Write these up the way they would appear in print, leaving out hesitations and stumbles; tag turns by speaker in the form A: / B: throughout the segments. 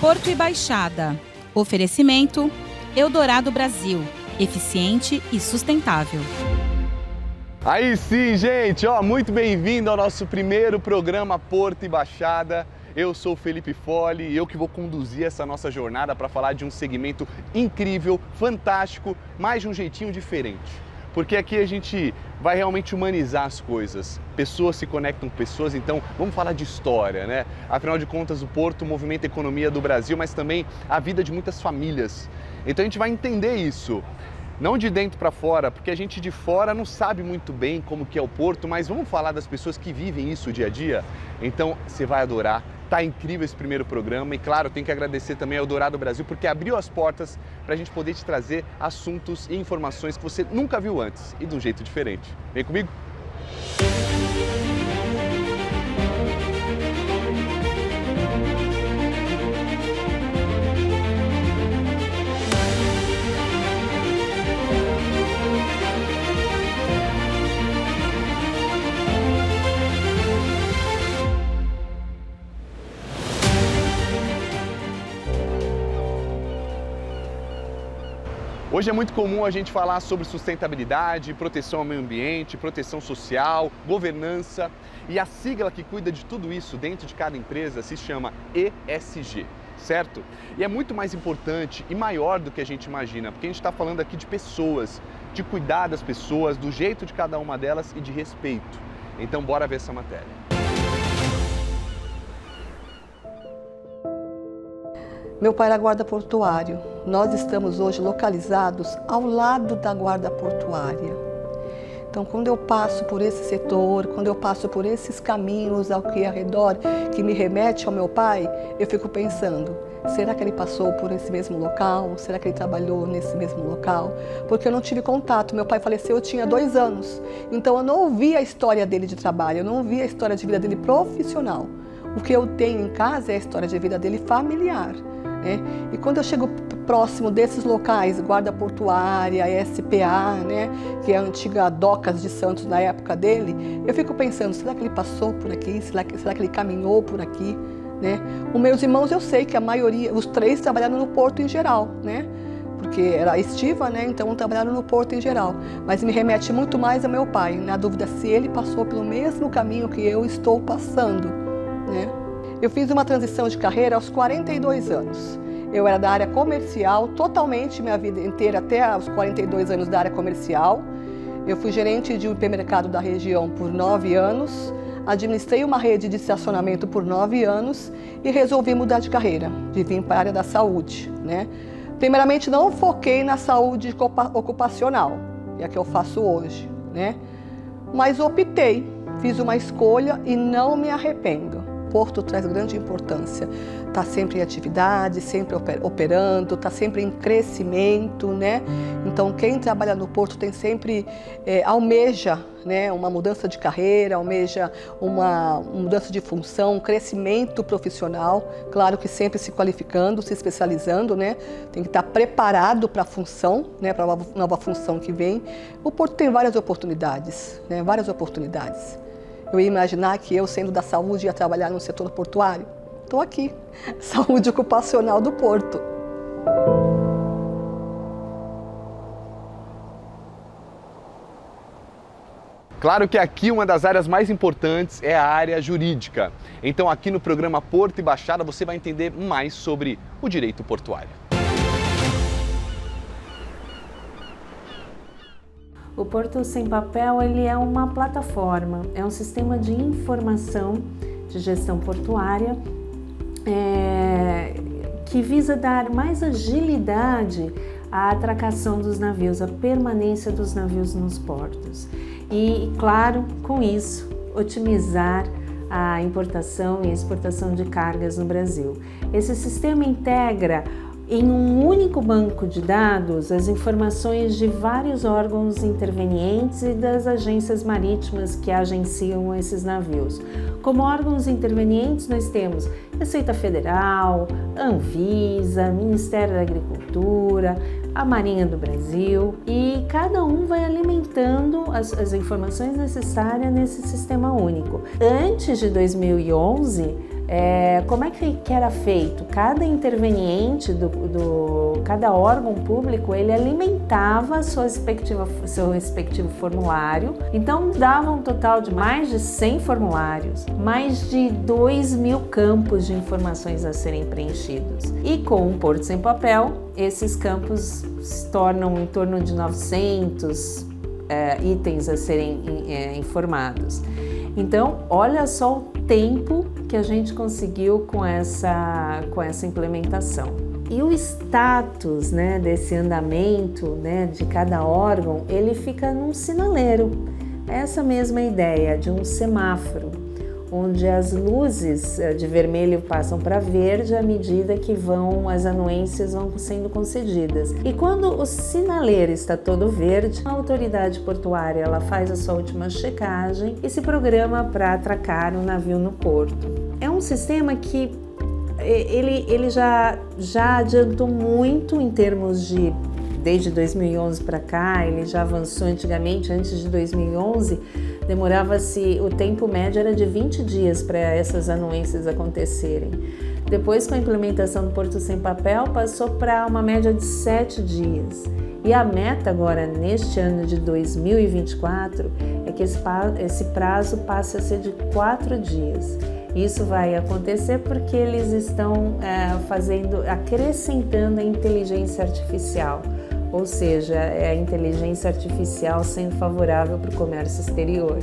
A: Porto e Baixada. Oferecimento Eldorado Brasil. Eficiente e sustentável.
B: Aí sim, gente, muito bem-vindo ao nosso primeiro programa Porto e Baixada. Eu sou o Felipe Folli e eu que vou conduzir essa nossa jornada para falar de um segmento incrível, fantástico, mas de um jeitinho diferente. Porque aqui a gente vai realmente humanizar as coisas. Pessoas se conectam com pessoas, então vamos falar de história, né? Afinal de contas, o Porto movimenta a economia do Brasil, mas também a vida de muitas famílias. Então a gente vai entender isso. Não de dentro para fora, porque a gente de fora não sabe muito bem como que é o Porto, mas vamos falar das pessoas que vivem isso dia a dia? Então você vai adorar, tá incrível esse primeiro programa e claro, tem que agradecer também ao Eldorado Brasil porque abriu as portas para a gente poder te trazer assuntos e informações que você nunca viu antes e de um jeito diferente. Vem comigo? Hoje é muito comum a gente falar sobre sustentabilidade, proteção ao meio ambiente, proteção social, governança e a sigla que cuida de tudo isso dentro de cada empresa se chama ESG, certo? E é muito mais importante e maior do que a gente imagina, porque a gente está falando aqui de pessoas, de cuidar das pessoas, do jeito de cada uma delas e de respeito. Então bora ver essa matéria.
C: Meu pai era guarda portuário. Nós estamos hoje localizados ao lado da guarda portuária. Então, quando eu passo por esse setor, quando eu passo por esses caminhos aqui ao redor que me remete ao meu pai, eu fico pensando, será que ele passou por esse mesmo local? Será que ele trabalhou nesse mesmo local? Porque eu não tive contato. Meu pai faleceu, eu tinha 2 anos. Então, eu não ouvi a história dele de trabalho, eu não ouvi a história de vida dele profissional. O que eu tenho em casa é a história de vida dele familiar. E quando eu chego próximo desses locais, guarda portuária, SPA, que é a antiga Docas de Santos na época dele, eu fico pensando, será que ele passou por aqui? Será que ele caminhou por aqui? Os meus irmãos, eu sei que a maioria, os 3 trabalharam no porto em geral, porque era estiva, então trabalharam no porto em geral. Mas me remete muito mais ao meu pai, na dúvida se ele passou pelo mesmo caminho que eu estou passando. Eu fiz uma transição de carreira aos 42 anos. Eu era da área comercial, totalmente minha vida inteira, até os 42 anos da área comercial. Eu fui gerente de um hipermercado da região por 9 anos, administrei uma rede de estacionamento por 9 anos e resolvi mudar de carreira, de vir para a área da saúde. Primeiramente, não foquei na saúde ocupacional, que é a que eu faço hoje, mas optei, fiz uma escolha e não me arrependo. O Porto traz grande importância, está sempre em atividade, sempre operando, está sempre em crescimento, Então quem trabalha no Porto tem sempre, almeja uma mudança de carreira, almeja uma mudança de função, um crescimento profissional, claro que sempre se qualificando, se especializando, Tem que estar preparado para a função, para a nova função que vem. O Porto tem várias oportunidades, várias oportunidades. Eu ia imaginar que eu, sendo da saúde, ia trabalhar no setor portuário. Estou aqui, saúde ocupacional do Porto.
B: Claro que aqui uma das áreas mais importantes é a área jurídica. Então aqui no programa Porto e Baixada você vai entender mais sobre o direito portuário.
D: O Porto Sem Papel ele é uma plataforma, é um sistema de informação de gestão portuária que visa dar mais agilidade à atracação dos navios, à permanência dos navios nos portos. E, claro, com isso, otimizar a importação e a exportação de cargas no Brasil. Esse sistema integra em um único banco de dados as informações de vários órgãos intervenientes e das agências marítimas que agenciam esses navios. Como órgãos intervenientes nós temos Receita Federal, Anvisa, Ministério da Agricultura, a Marinha do Brasil, e cada um vai alimentando as informações necessárias nesse sistema único. Antes de 2011, Como é que era feito? Cada interveniente, cada órgão público, ele alimentava seu respectivo formulário. Então, dava um total de mais de 100 formulários, mais de 2.000 campos de informações a serem preenchidos. E com o Porto Sem Papel, esses campos se tornam em torno de 900 itens a serem informados. Então, olha só o tempo que a gente conseguiu com essa implementação. E o status, né, desse andamento, né, de cada órgão, ele fica num sinaleiro. Essa mesma ideia de um semáforo, onde as luzes de vermelho passam para verde à medida que as anuências vão sendo concedidas. E quando o sinaleiro está todo verde, a autoridade portuária ela faz a sua última checagem e se programa para atracar o navio no porto. É um sistema que ele já adiantou muito em termos de... Desde 2011 para cá, ele já avançou. Antigamente, antes de 2011, demorava-se, o tempo médio era de 20 dias para essas anuências acontecerem. Depois, com a implementação do Porto Sem Papel, passou para uma média de 7 dias. E a meta agora, neste ano de 2024, é que esse prazo passe a ser de 4 dias. Isso vai acontecer porque eles estão acrescentando a inteligência artificial. Ou seja, é a inteligência artificial sendo favorável para o comércio exterior.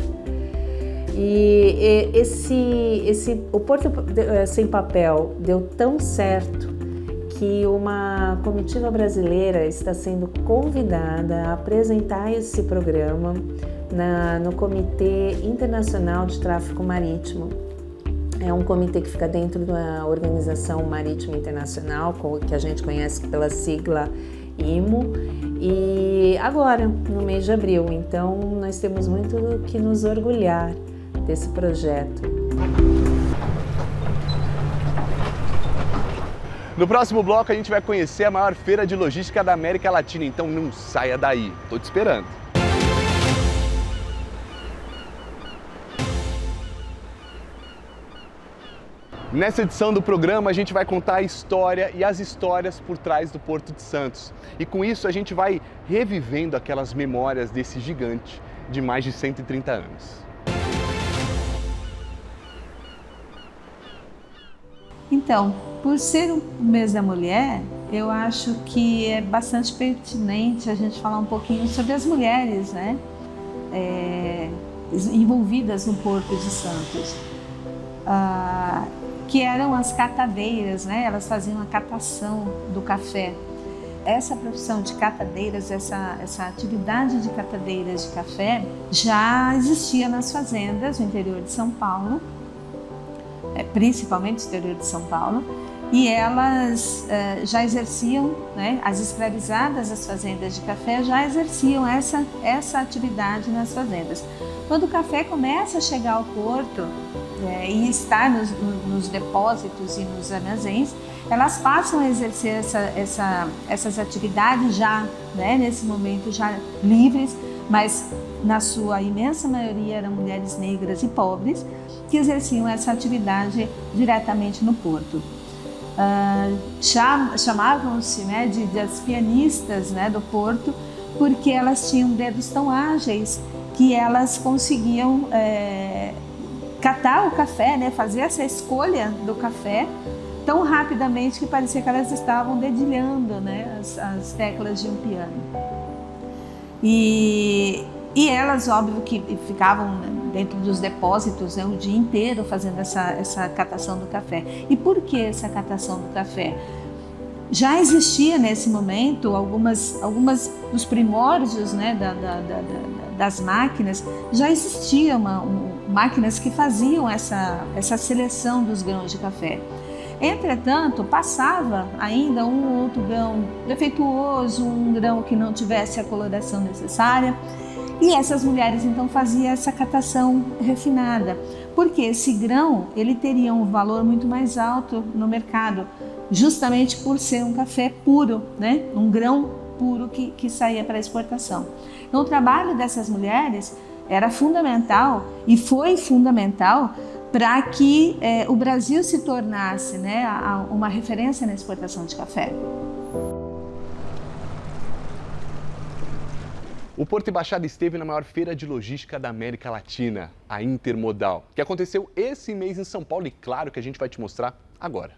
D: E o Porto Sem Papel deu tão certo que uma comitiva brasileira está sendo convidada a apresentar esse programa no Comitê Internacional de Tráfego Marítimo. É um comitê que fica dentro da Organização Marítima Internacional, que a gente conhece pela sigla IMO, e agora, no mês de abril. Então, nós temos muito que nos orgulhar desse projeto.
B: No próximo bloco, a gente vai conhecer a maior feira de logística da América Latina, então não saia daí, tô te esperando. Nessa edição do programa, a gente vai contar a história e as histórias por trás do Porto de Santos. E com isso, a gente vai revivendo aquelas memórias desse gigante de mais de 130 anos.
E: Então, por ser o mês da mulher, eu acho que é bastante pertinente a gente falar um pouquinho sobre as mulheres, né? Envolvidas no Porto de Santos. Que eram as catadeiras, né? Elas faziam a catação do café. Essa profissão de catadeiras, essa atividade de catadeiras de café já existia nas fazendas no interior de São Paulo, principalmente no interior de São Paulo, e elas já exerciam, né? As escravizadas das fazendas de café já exerciam essa atividade nas fazendas. Quando o café começa a chegar ao porto, e estar nos depósitos e nos armazéns, elas passam a exercer essas atividades já, né, nesse momento já livres, mas na sua imensa maioria eram mulheres negras e pobres que exerciam essa atividade diretamente no porto. Chamavam-se, né, de as pianistas, né, do porto, porque elas tinham dedos tão ágeis que elas conseguiam catar o café, né, fazer essa escolha do café tão rapidamente que parecia que elas estavam dedilhando, né, as teclas de um piano. E elas, óbvio, que ficavam dentro dos depósitos, né, o dia inteiro fazendo essa catação do café. E por que essa catação do café? Já existia nesse momento algumas dos primórdios, né, das máquinas, já existiam máquinas que faziam essa seleção dos grãos de café. Entretanto, passava ainda um ou outro grão defeituoso, um grão que não tivesse a coloração necessária, e essas mulheres então faziam essa catação refinada, porque esse grão ele teria um valor muito mais alto no mercado, justamente por ser um café puro, né? Um grão puro que saía para exportação. Então, o trabalho dessas mulheres era fundamental e foi fundamental para que o Brasil se tornasse, né, uma referência na exportação de café.
B: O Porto e Baixada esteve na maior feira de logística da América Latina, a Intermodal, que aconteceu esse mês em São Paulo e claro que a gente vai te mostrar agora.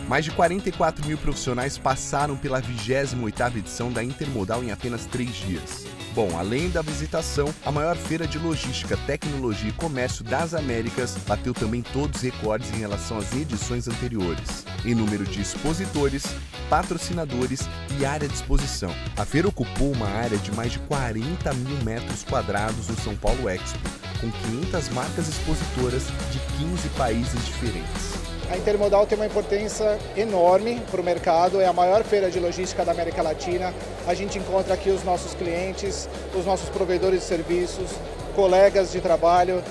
B: Mais de 44 mil profissionais passaram pela 28ª edição da Intermodal em apenas 3 dias. Bom, além da visitação, a maior feira de logística, tecnologia e comércio das Américas bateu também todos os recordes em relação às edições anteriores, em número de expositores, patrocinadores e área de exposição. A feira ocupou uma área de mais de 40 mil metros quadrados no São Paulo Expo, com 500 marcas expositoras de 15 países diferentes.
F: A Intermodal tem uma importância enorme para o mercado, é a maior feira de logística da América Latina. A gente encontra aqui os nossos clientes, os nossos provedores de serviços, colegas de trabalho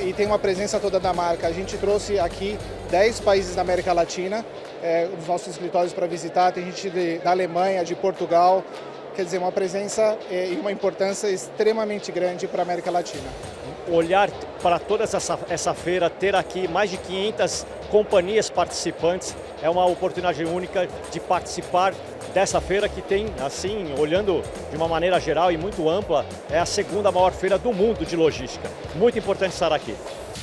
F: e tem uma presença toda da marca. A gente trouxe aqui 10 países da América Latina, os nossos escritórios para visitar, tem gente da Alemanha, de Portugal, quer dizer, uma presença e uma importância extremamente grande para a América Latina.
G: Olhar para toda essa feira, ter aqui mais de 500 companhias participantes, é uma oportunidade única de participar dessa feira que tem, assim, olhando de uma maneira geral e muito ampla, é a segunda maior feira do mundo de logística. Muito importante estar aqui.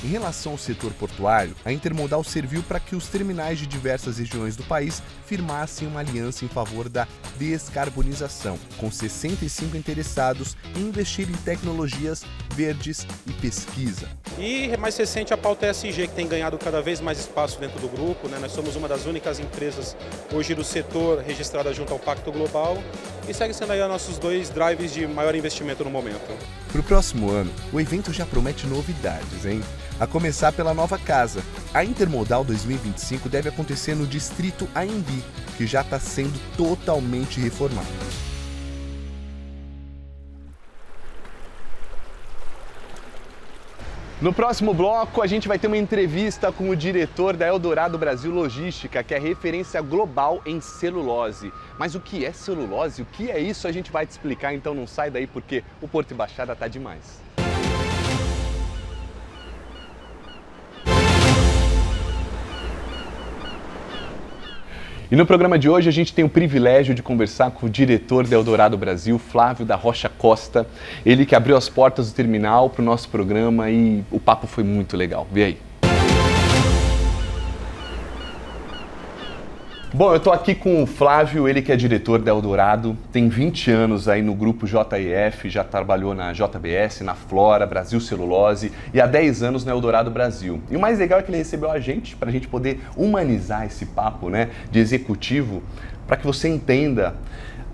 B: Em relação ao setor portuário, a Intermodal serviu para que os terminais de diversas regiões do país firmassem uma aliança em favor da descarbonização, com 65 interessados em investir em tecnologias verdes e pesquisa.
H: E mais recente a pauta ESG, que tem ganhado cada vez mais espaço dentro do grupo, né? Nós somos uma das únicas empresas hoje do setor registrada junto ao Pacto Global e segue sendo aí os nossos 2 drives de maior investimento no momento.
B: Para o próximo ano, o evento já promete novidades, hein? A começar pela nova casa. A Intermodal 2025 deve acontecer no distrito Anhembi, que já está sendo totalmente reformado. No próximo bloco, a gente vai ter uma entrevista com o diretor da Eldorado Brasil Logística, que é referência global em celulose. Mas o que é celulose? O que é isso? A gente vai te explicar, então não sai daí porque o Porto e Baixada tá demais. E no programa de hoje a gente tem o privilégio de conversar com o diretor da Eldorado Brasil, Flávio da Rocha Costa. Ele que abriu as portas do terminal para o nosso programa e o papo foi muito legal. Vê aí. Bom, eu estou aqui com o Flávio, ele que é diretor da Eldorado, tem 20 anos aí no grupo JEF, já trabalhou na JBS, na Flora, Brasil Celulose e há 10 anos na Eldorado Brasil. E o mais legal é que ele recebeu a gente para a gente poder humanizar esse papo, né, de executivo, para que você entenda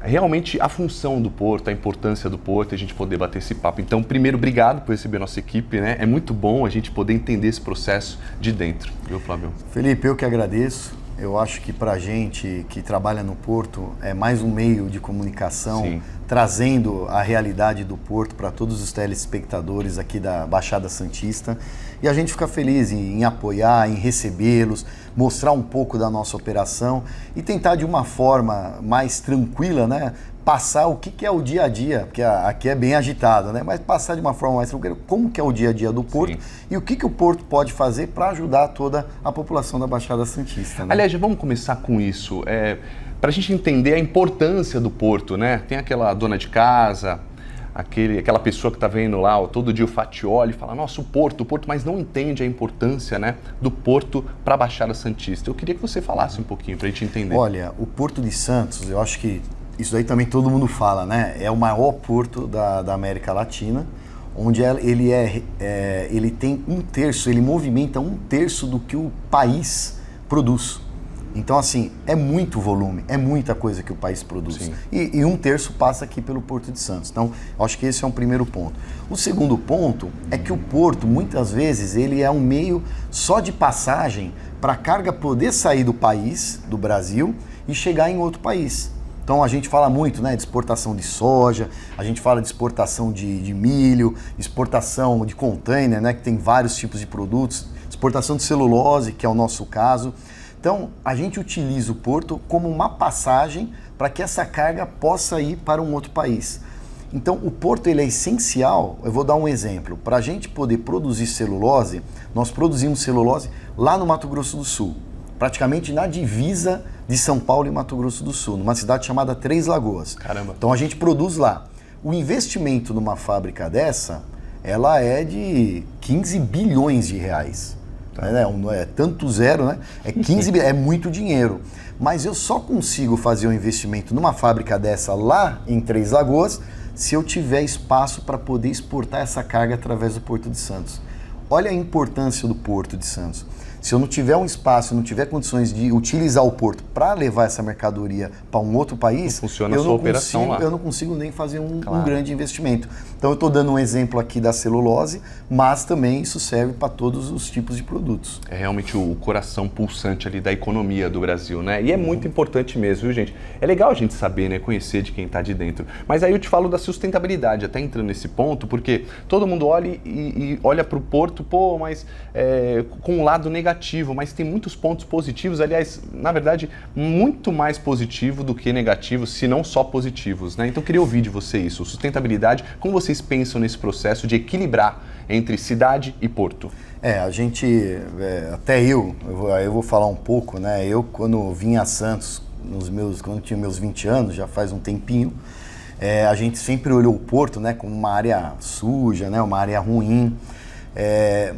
B: realmente a função do Porto, a importância do Porto e a gente poder bater esse papo. Então, primeiro, obrigado por receber a nossa equipe, né? É muito bom a gente poder entender esse processo de dentro, viu, Flávio?
I: Felipe, eu que agradeço. Eu acho que para a gente que trabalha no Porto é mais um meio de comunicação, sim, trazendo a realidade do Porto para todos os telespectadores aqui da Baixada Santista. E a gente fica feliz em apoiar, em recebê-los, mostrar um pouco da nossa operação e tentar de uma forma mais tranquila, né, passar o que é o dia a dia, porque aqui é bem agitado, né? Mas passar de uma forma mais tranquila como que é o dia a dia do Porto, sim, e o que o Porto pode fazer para ajudar toda a população da Baixada Santista, né?
B: Aliás, vamos começar com isso, para a gente entender a importância do Porto, né? Tem aquela dona de casa, aquela pessoa que está vendo lá todo dia o Fatioli e fala, nossa, o Porto, mas não entende a importância, né, do Porto para a Baixada Santista. Eu queria que você falasse um pouquinho para a gente entender.
I: Olha, o Porto de Santos, eu acho que isso aí também todo mundo fala, né? É o maior porto da América Latina, onde ele tem 1/3, ele movimenta 1/3 do que o país produz. Então, assim, é muito volume, é muita coisa que o país produz. E 1/3 passa aqui pelo Porto de Santos. Então, eu acho que esse é um primeiro ponto. O segundo ponto é que o porto, muitas vezes, ele é um meio só de passagem para a carga poder sair do país, do Brasil, e chegar em outro país. Então a gente fala muito, né, de exportação de soja, a gente fala de exportação de milho, exportação de container, né, que tem vários tipos de produtos, exportação de celulose, que é o nosso caso. Então a gente utiliza o porto como uma passagem para que essa carga possa ir para um outro país. Então, o porto ele é essencial. Eu vou dar um exemplo. Para a gente poder produzir celulose, nós produzimos celulose lá no Mato Grosso do Sul, praticamente na divisa de São Paulo e Mato Grosso do Sul, numa cidade chamada Três Lagoas.
B: Caramba.
I: Então, a gente produz lá. O investimento numa fábrica dessa, ela é de 15 bilhões de reais. Não é tanto zero, né? É 15 bilhões, é muito dinheiro. Mas eu só consigo fazer um investimento numa fábrica dessa lá em Três Lagoas se eu tiver espaço para poder exportar essa carga através do Porto de Santos. Olha a importância do Porto de Santos. Se eu não tiver um espaço, não tiver condições de utilizar o porto para levar essa mercadoria para um outro país, eu não consigo nem fazer um grande investimento. Então eu estou dando um exemplo aqui da celulose, mas também isso serve para todos os tipos de produtos.
B: É realmente o coração pulsante ali da economia do Brasil, né? E é muito importante mesmo, viu, gente? É legal a gente saber, né, conhecer de quem está de dentro. Mas aí eu te falo da sustentabilidade, até entrando nesse ponto, porque todo mundo olha e olha para o porto, mas com um lado negativo, mas tem muitos pontos positivos, aliás, na verdade, muito mais positivo do que negativo, se não só positivos, né? Então eu queria ouvir de você isso, sustentabilidade, como vocês pensam nesse processo de equilibrar entre cidade e porto?
I: A gente, até eu vou falar um pouco, né? Eu, quando vim a Santos, quando tinha meus 20 anos, já faz um tempinho, a gente sempre olhou o porto, né, como uma área suja, né, uma área ruim,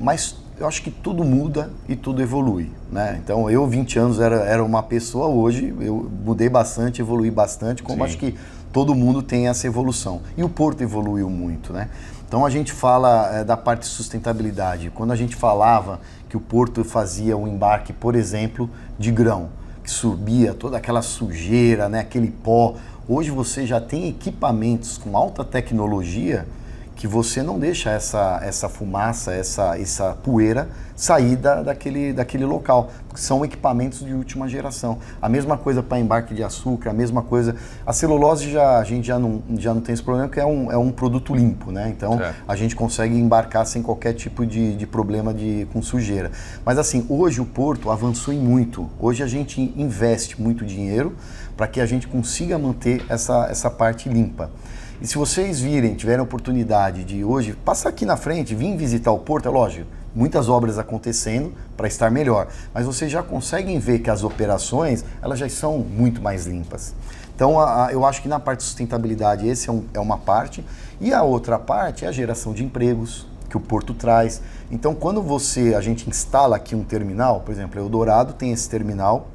I: mas eu acho que tudo muda e tudo evolui, né? Então eu, 20 anos, era uma pessoa, hoje eu mudei bastante, evolui bastante, como acho que todo mundo tem essa evolução. E o porto evoluiu muito, né? Então a gente fala da parte de sustentabilidade. Quando a gente falava que o porto fazia um embarque, por exemplo, de grão, que subia toda aquela sujeira, né, aquele pó, hoje você já tem equipamentos com alta tecnologia que você não deixa essa fumaça, essa poeira sair daquele local, porque são equipamentos de última geração. A mesma coisa para embarque de açúcar, a mesma coisa. A celulose a gente já não tem esse problema, porque é um produto limpo, né? Então a gente consegue embarcar sem qualquer tipo de problema com sujeira. Mas assim, hoje o porto avançou em muito. Hoje a gente investe muito dinheiro para que a gente consiga manter essa parte limpa. E se vocês tiverem a oportunidade de hoje, passar aqui na frente, vir visitar o porto, é lógico, muitas obras acontecendo para estar melhor, mas vocês já conseguem ver que as operações, elas já são muito mais limpas. Então, eu acho que na parte de sustentabilidade, esse é uma parte, e a outra parte é a geração de empregos que o porto traz. Então, quando a gente instala aqui um terminal, por exemplo, Eldorado tem esse terminal,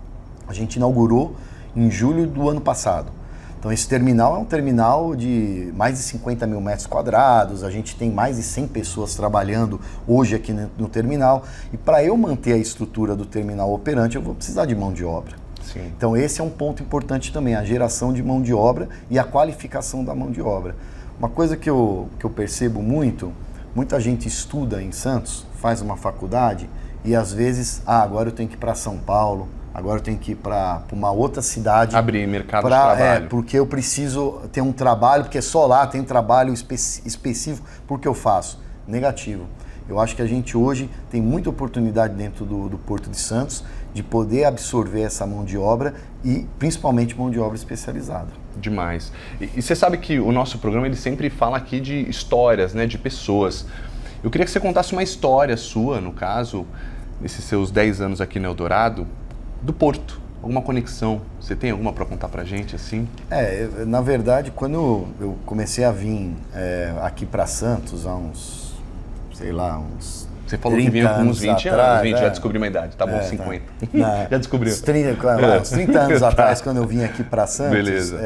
I: a gente inaugurou em julho do ano passado. Então esse terminal é um terminal de mais de 50 mil metros quadrados, a gente tem mais de 100 pessoas trabalhando hoje aqui no terminal, e para eu manter a estrutura do terminal operante eu vou precisar de mão de obra.
B: Sim.
I: Então esse é um ponto importante também, a geração de mão de obra e a qualificação da mão de obra. Uma coisa que eu percebo muita gente estuda em Santos, faz uma faculdade e às vezes, agora eu tenho que ir para São Paulo, agora eu tenho que ir para uma outra cidade.
B: Abrir mercado de trabalho.
I: Porque eu preciso ter um trabalho, porque só lá tem trabalho específico, porque eu faço. Negativo. Eu acho que a gente hoje tem muita oportunidade dentro do Porto de Santos de poder absorver essa mão de obra e principalmente mão de obra especializada.
B: Demais. E você sabe que o nosso programa ele sempre fala aqui de histórias, né, de pessoas. Eu queria que você contasse uma história sua, no caso, nesses seus 10 anos aqui no Eldorado, do porto, alguma conexão, você tem alguma para contar pra gente assim?
I: Na verdade, quando eu comecei a vir aqui para Santos há uns
B: Você falou que vinha com uns 20 anos, 20, já descobri uma idade, tá bom, 50. Já descobriu.
I: Uns 30 anos atrás, quando eu vim aqui para Santos,
B: beleza.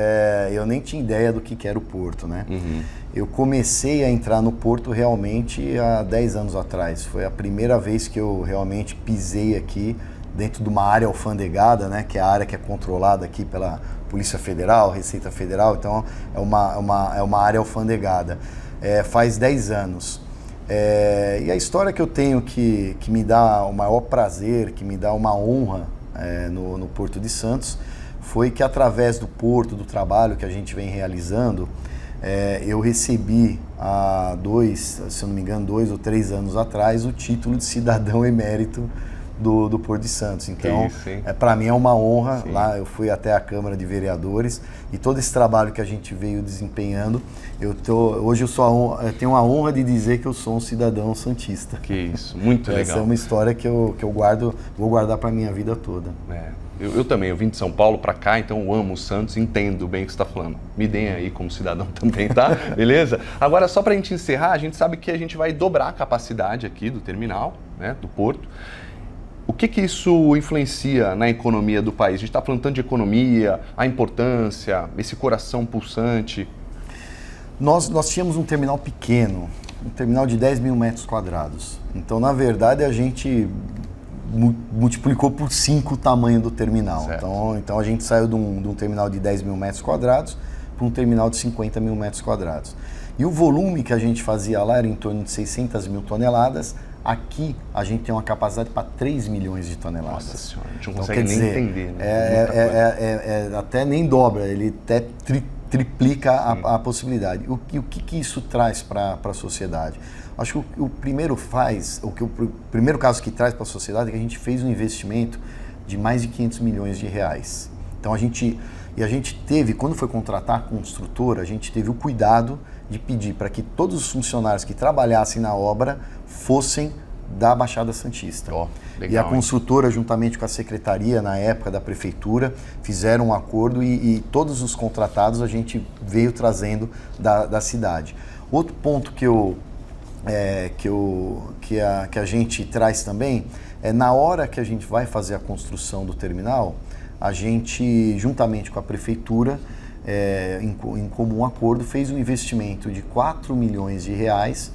I: Eu nem tinha ideia do que era o porto, né?
B: Uhum.
I: Eu comecei a entrar no porto realmente há 10 anos atrás, foi a primeira vez que eu realmente pisei aqui dentro de uma área alfandegada, né, que é a área que é controlada aqui pela Polícia Federal, Receita Federal, então é uma área alfandegada. Faz 10 anos. E a história que eu tenho que me dá o maior prazer, que me dá uma honra no Porto de Santos, foi que através do porto, do trabalho que a gente vem realizando, eu recebi há 2 ou 3 anos atrás o título de cidadão emérito do Porto de Santos. Então, para mim é uma honra. Sim. Lá eu fui até a Câmara de Vereadores e todo esse trabalho que a gente veio desempenhando, hoje eu tenho a honra de dizer que eu sou um cidadão santista.
B: Que isso, muito legal.
I: Essa é uma história que eu vou guardar para minha vida toda.
B: Eu também, eu vim de São Paulo para cá, então eu amo o Santos, entendo bem o que você está falando. Me deem aí como cidadão também, tá? Beleza? Agora, só para a gente encerrar, a gente sabe que a gente vai dobrar a capacidade aqui do terminal, né, do porto. O que isso influencia na economia do país? A gente está falando tanto de economia, a importância, esse coração pulsante.
I: Nós tínhamos um terminal pequeno, um terminal de 10 mil metros quadrados. Então, na verdade, a gente multiplicou por 5 o tamanho do terminal. Então a gente saiu de um terminal de 10 mil metros quadrados para um terminal de 50 mil metros quadrados. E o volume que a gente fazia lá era em torno de 600 mil toneladas. Aqui a gente tem uma capacidade para 3 milhões de toneladas.
B: Nossa Senhora, a gente não consegue nem entender.
I: Né? Até nem dobra, ele até triplica a possibilidade. O que isso traz para a sociedade? Acho que o primeiro caso que traz para a sociedade é que a gente fez um investimento de mais de 500 milhões de reais. Então a gente teve, quando foi contratar a construtora, a gente teve o cuidado de pedir para que todos os funcionários que trabalhassem na obra fossem da Baixada Santista. Legal, e a construtora, juntamente com a secretaria, na época da prefeitura, fizeram um acordo e todos os contratados a gente veio trazendo da cidade. Outro ponto que a gente traz também é na hora que a gente vai fazer a construção do terminal, a gente, juntamente com a prefeitura, em comum acordo, fez um investimento de 4 milhões de reais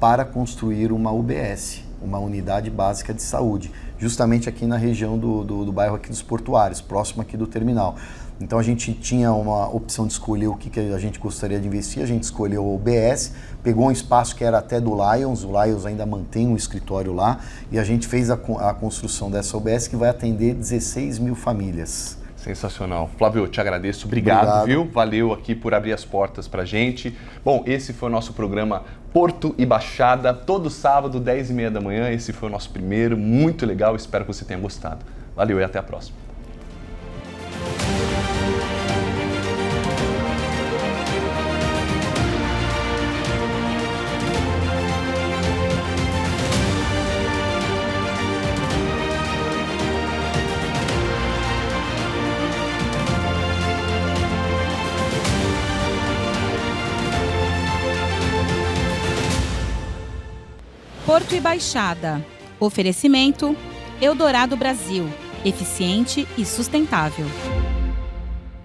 I: para construir uma UBS, uma unidade básica de saúde, justamente aqui na região do bairro aqui dos Portuários, próximo aqui do terminal. Então a gente tinha uma opção de escolher o que a gente gostaria de investir, a gente escolheu o UBS, pegou um espaço que era até do Lions, o Lions ainda mantém um escritório lá, e a gente fez a construção dessa UBS que vai atender 16 mil famílias.
B: Sensacional. Flávio, eu te agradeço. Obrigado, viu? Valeu aqui por abrir as portas pra gente. Bom, esse foi o nosso programa Porto e Baixada, todo sábado, 10h30 da manhã. Esse foi o nosso primeiro, muito legal. Espero que você tenha gostado. Valeu e até a próxima.
A: Porto e Baixada. Oferecimento Eldorado Brasil. Eficiente e sustentável.